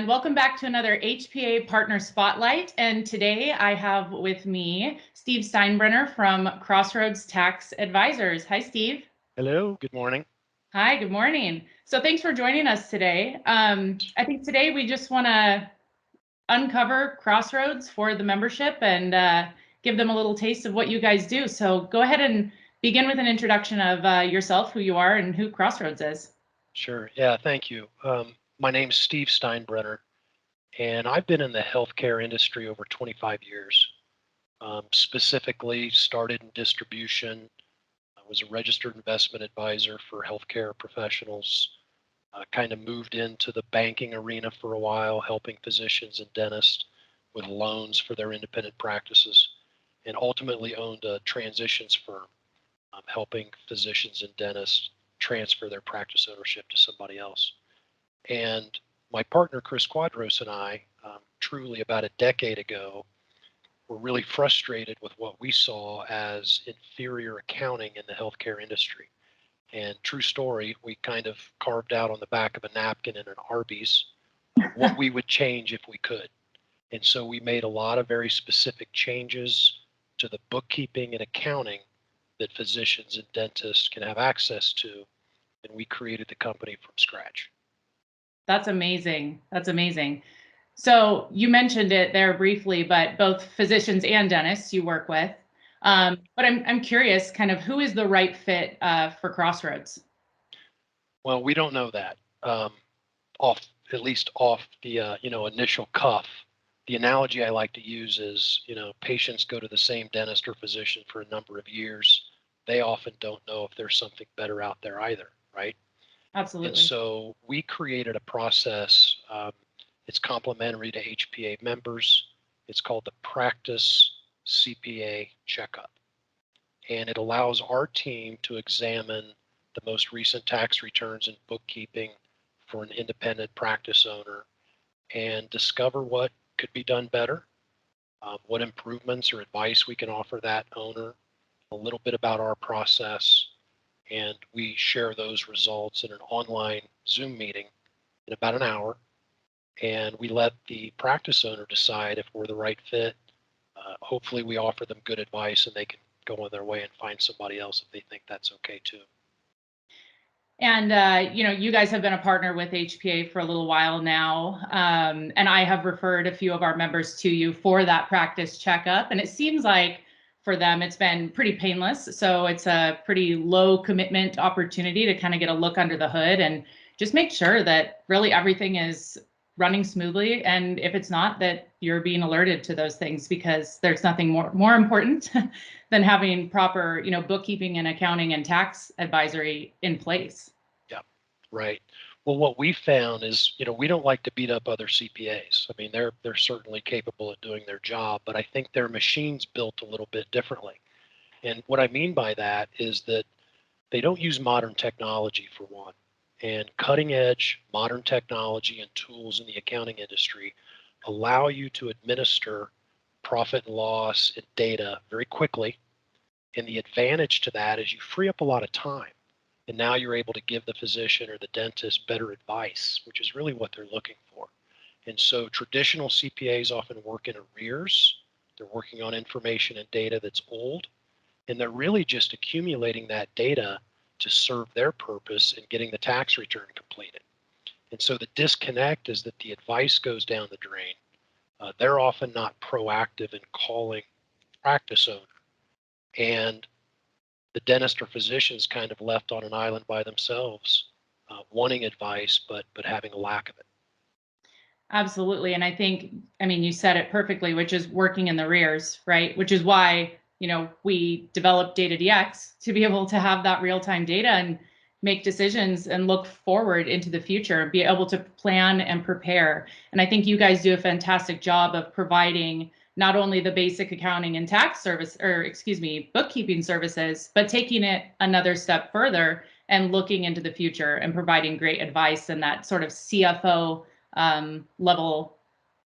and welcome back to another HPA Partner Spotlight. And today I have with me Steve Steinbrenner from Crossroads Tax Advisors. Hi, Steve. Hello, good morning. Hi, good morning. So thanks for joining us today. I think today we just want to uncover Crossroads for the membership and give them a little taste of what you guys do. So go ahead and begin with an introduction of yourself, who you are, and who Crossroads is. Sure. Yeah, thank you. My name's Steve Steinbrenner, and I've been in the healthcare industry over 25 years. Specifically, started in distribution. I was a registered investment advisor for healthcare professionals. Kind of moved into the banking arena for a while, helping physicians and dentists with loans for their independent practices, and ultimately owned a transitions firm, helping physicians and dentists transfer their practice ownership to somebody else. And my partner, Chris Quadros, and I, truly about a decade ago, were really frustrated with what we saw as inferior accounting in the healthcare industry. And true story, we kind of carved out on the back of a napkin in an Arby's what we would change if we could. And so we made a lot of very specific changes to the bookkeeping and accounting that physicians and dentists can have access to. And we created the company from scratch. That's amazing. That's amazing. So you mentioned it there briefly, but both physicians and dentists you work with. But I'm curious, kind of who is the right fit for Crossroads? Well, we don't know that. Off at least off the initial cuff. The analogy I like to use is, patients go to the same dentist or physician for a number of years. They often don't know if there's something better out there either, right? Absolutely. And so we created a process. It's complementary to HPA members. It's called the Practice CPA Checkup. And it allows our team to examine the most recent tax returns and bookkeeping for an independent practice owner and discover what could be done better, what improvements or advice we can offer that owner, a little bit about our process, and we share those results in an online Zoom meeting in about an hour. And we let the practice owner decide if we're the right fit. Hopefully we offer them good advice and they can go on their way and find somebody else if they think that's okay too. And you guys have been a partner with HPA for a little while now, and I have referred a few of our members to you for that practice checkup. And it seems like for them it's been pretty painless. So it's a pretty low commitment opportunity to kind of get a look under the hood and just make sure that really everything is running smoothly. And if it's not, that you're being alerted to those things, because there's nothing more important than having proper, bookkeeping and accounting and tax advisory in place. Yeah, right. Well, what we found is, we don't like to beat up other CPAs. I mean, they're certainly capable of doing their job, but I think their machine's built a little bit differently. And what I mean by that is that they don't use modern technology, for one. And cutting edge modern technology and tools in the accounting industry allow you to administer profit and loss and data very quickly. And the advantage to that is you free up a lot of time. And now you're able to give the physician or the dentist better advice, which is really what they're looking for. And so traditional CPAs often work in arrears. They're working on information and data that's old, and they're really just accumulating that data to serve their purpose in getting the tax return completed. And so the disconnect is that the advice goes down the drain. They're often not proactive in calling practice owner. And the dentist or physician's kind of left on an island by themselves, wanting advice, but having a lack of it. Absolutely. And you said it perfectly, which is working in the rears, right? Which is why, we developed DataDX to be able to have that real-time data and make decisions and look forward into the future and be able to plan and prepare. And I think you guys do a fantastic job of providing not only the basic accounting and tax bookkeeping services, but taking it another step further and looking into the future and providing great advice and that sort of CFO level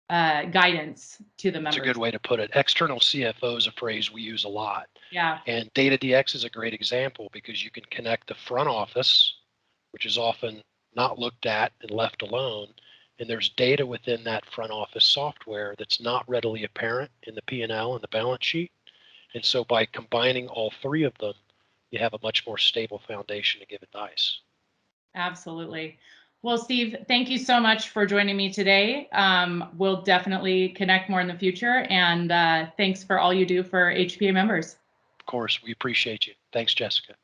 guidance to the members. That's a good way to put it. External CFO is a phrase we use a lot. Yeah. And DataDX is a great example because you can connect the front office, which is often not looked at and left alone, And there's data within that front office software that's not readily apparent in the P&L and the balance sheet. And so by combining all three of them, you have a much more stable foundation to give advice. Absolutely. Well, Steve, thank you so much for joining me today. We'll definitely connect more in the future. And thanks for all you do for HPA members. Of course, we appreciate you. Thanks, Jessica.